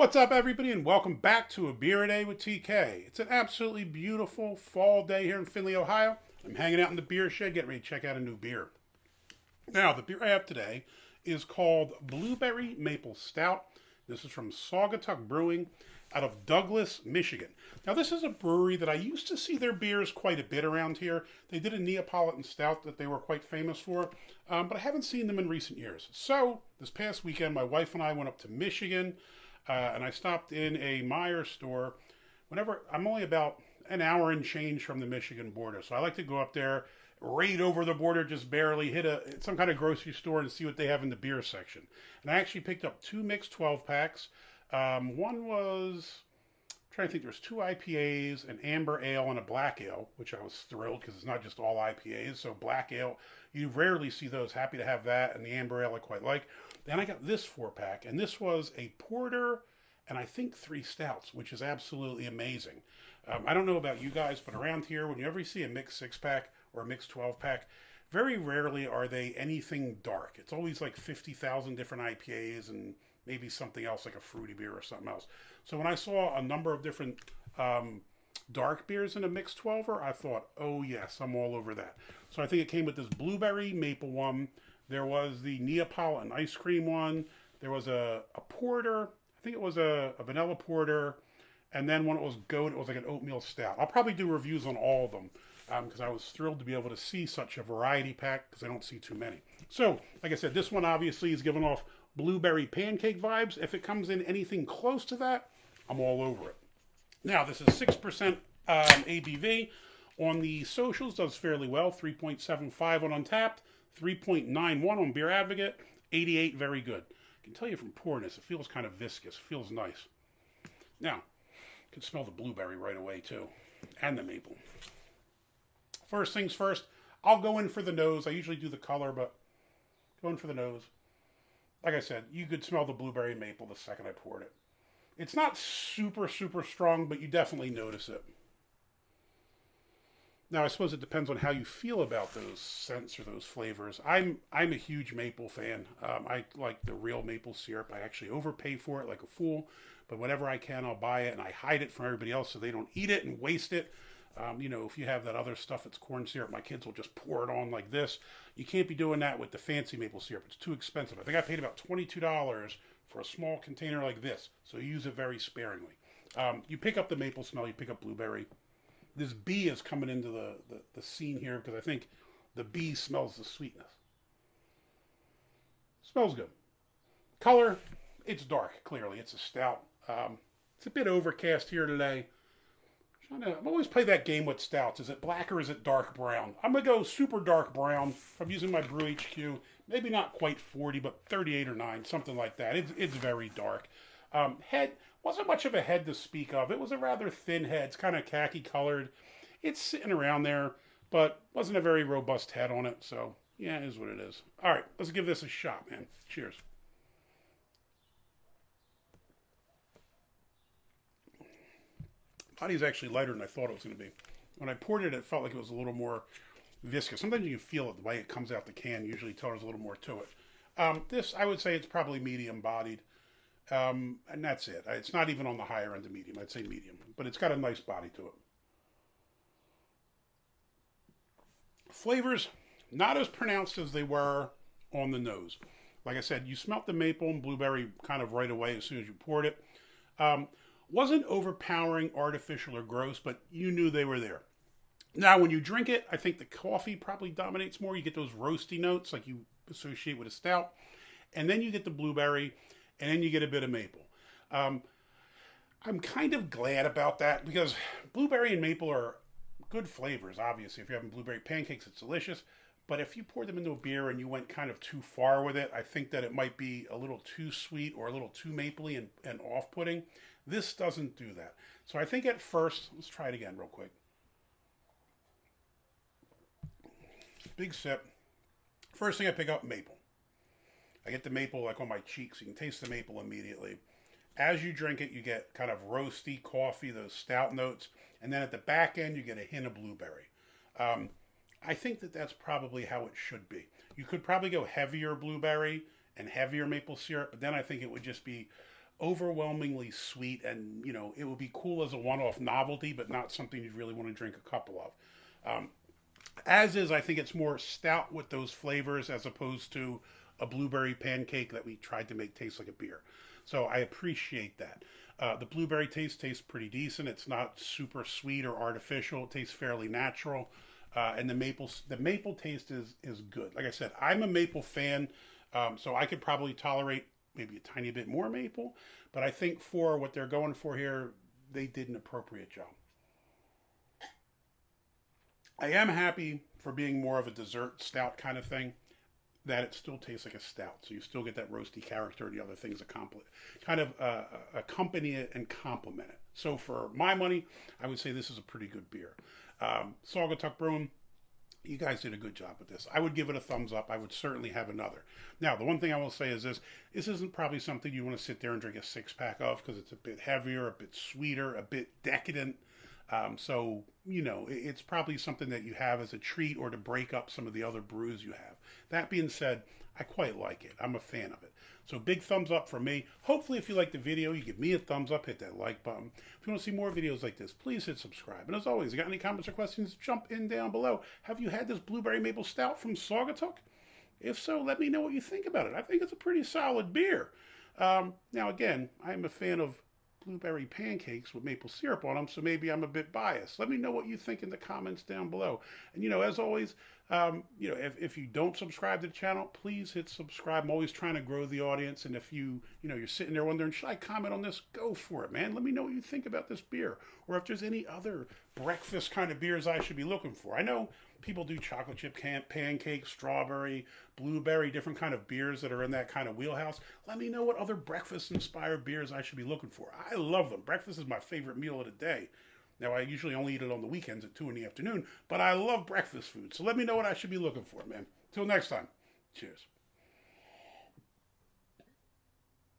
What's up, everybody, and welcome back to A Beer a Day with TK. It's an absolutely beautiful fall day here in Findlay, Ohio. I'm hanging out in the beer shed, getting ready to check out a new beer. Now, the beer I have today is called Blueberry Maple Stout. This is from Saugatuck Brewing out of Douglas, Michigan. Now, this is a brewery that I used to see their beers quite a bit around here. They did a Neapolitan stout that they were quite famous for, but I haven't seen them in recent years. So, this past weekend, my wife and I went up to Michigan, and I stopped in a Meijer store. Whenever I'm only about an hour and change from the Michigan border, so I like to go up there, raid over the border, just barely hit some kind of grocery store and see what they have in the beer section. And I actually picked up two mixed 12 packs. One was, I'm trying to think, there's two IPAs, an amber ale, and a black ale, which I was thrilled because it's not just all IPAs. So black ale, you rarely see those. Happy to have that, and the amber ale I quite like. Then I got this 4-pack, and this was a porter and I think 3 stouts, which is absolutely amazing. I don't know about you guys, but around here, when you ever see a mixed 6-pack or a mixed 12-pack, very rarely are they anything dark. It's always like 50,000 different IPAs and maybe something else like a fruity beer or something else. So when I saw a number of different dark beers in a mixed 12er, I thought, oh yes, I'm all over that. So I think it came with this blueberry maple one. There was the Neapolitan ice cream one. There was a porter. I think it was a vanilla porter. And then when it was goat, it was like an oatmeal stout. I'll probably do reviews on all of them because I was thrilled to be able to see such a variety pack because I don't see too many. So, like I said, this one obviously is giving off blueberry pancake vibes. If it comes in anything close to that, I'm all over it. Now, this is 6% ABV. On the socials, does fairly well. 3.75 on Untappd, 3.91 on Beer Advocate, 88 very good. I can tell you from pouring this, it feels kind of viscous. It feels nice. Now, you can smell the blueberry right away, too, and the maple. First things first, I'll go in for the nose. I usually do the color, but going for the nose. Like I said, you could smell the blueberry and maple the second I poured it. It's not super, super strong, but you definitely notice it. Now, I suppose it depends on how you feel about those scents or those flavors. I'm a huge maple fan. I like the real maple syrup. I actually overpay for it like a fool, but whenever I can, I'll buy it, and I hide it from everybody else so they don't eat it and waste it. If you have that other stuff that's corn syrup, my kids will just pour it on like this. You can't be doing that with the fancy maple syrup. It's too expensive. I think I paid about $22 for a small container like this, so you use it very sparingly. You pick up the maple smell, you pick up blueberry. This bee is coming into the scene here because I think the bee smells the sweetness. Smells good. Color, it's dark, clearly. It's a stout. It's a bit overcast here today. I'm always play that game with stouts. Is it black or is it dark brown? I'm going to go super dark brown. I'm using my Brew HQ. Maybe not quite 40, but 38 or 9, something like that. It's very dark. Head, wasn't much of a head to speak of. It was a rather thin head. It's kind of khaki colored. It's sitting around there, but wasn't a very robust head on it. So, yeah, it is what it is. All right, let's give this a shot, man. Cheers. Body's actually lighter than I thought it was going to be. When I poured it, it felt like it was a little more viscous. Sometimes you can feel it the way it comes out the can. Usually tells there's a little more to it. This, I would say it's probably medium bodied. And that's it. It's not even on the higher end of medium. I'd say medium. But it's got a nice body to it. Flavors, not as pronounced as they were on the nose. Like I said, you smelt the maple and blueberry kind of right away as soon as you poured it. Wasn't overpowering, artificial, or gross, but you knew they were there. Now, when you drink it, I think the coffee probably dominates more. You get those roasty notes like you associate with a stout. And then you get the blueberry, and then you get a bit of maple. I'm kind of glad about that because blueberry and maple are good flavors, obviously. If you're having blueberry pancakes, it's delicious. But if you poured them into a beer and you went kind of too far with it, I think that it might be a little too sweet or a little too mapley and off-putting. This doesn't do that. So I think at first, let's try it again real quick. Big sip. First thing I pick up, maple. I get the maple like on my cheeks. You can taste the maple immediately. As you drink it, you get kind of roasty coffee, those stout notes. And then at the back end, you get a hint of blueberry. I think that that's probably how it should be. You could probably go heavier blueberry and heavier maple syrup, but then I think it would just be overwhelmingly sweet, and it would be cool as a one-off novelty, but not something you'd really want to drink a couple of. As is, I think it's more stout with those flavors as opposed to a blueberry pancake that we tried to make taste like a beer. So I appreciate that. The blueberry taste tastes pretty decent. It's not super sweet or artificial. It tastes fairly natural. And the maple taste is good. Like I said, I'm a maple fan, so I could probably tolerate maybe a tiny bit more maple. But I think for what they're going for here, they did an appropriate job. I am happy for being more of a dessert stout kind of thing, that it still tastes like a stout. So you still get that roasty character and the other things kind of accompany it and complement it. So for my money, I would say this is a pretty good beer. Saugatuck Brewing, you guys did a good job with this. I would give it a thumbs up. I would certainly have another. Now, the one thing I will say is this isn't probably something you want to sit there and drink a 6-pack of, because it's a bit heavier, a bit sweeter, a bit decadent. So, it's probably something that you have as a treat or to break up some of the other brews you have. That being said, I quite like it. I'm a fan of it. So big thumbs up from me. Hopefully, if you like the video, you give me a thumbs up, hit that like button. If you want to see more videos like this, please hit subscribe. And as always, if you got any comments or questions, jump in down below. Have you had this blueberry maple stout from Saugatuck? If so, let me know what you think about it. I think it's a pretty solid beer. Now, again, I'm a fan of blueberry pancakes with maple syrup on them, so maybe I'm a bit biased. Let me know what you think in the comments down below. And as always, if you don't subscribe to the channel, please hit subscribe. I'm always trying to grow the audience, and if you're sitting there wondering, should I comment on this? Go for it, man. Let me know what you think about this beer, or if there's any other breakfast kind of beers I should be looking for. I know people do chocolate chip pancake, strawberry, blueberry, different kind of beers that are in that kind of wheelhouse. Let me know what other breakfast-inspired beers I should be looking for. I love them. Breakfast is my favorite meal of the day. Now, I usually only eat it on the weekends at 2 in the afternoon, but I love breakfast food. So let me know what I should be looking for, man. Till next time, cheers.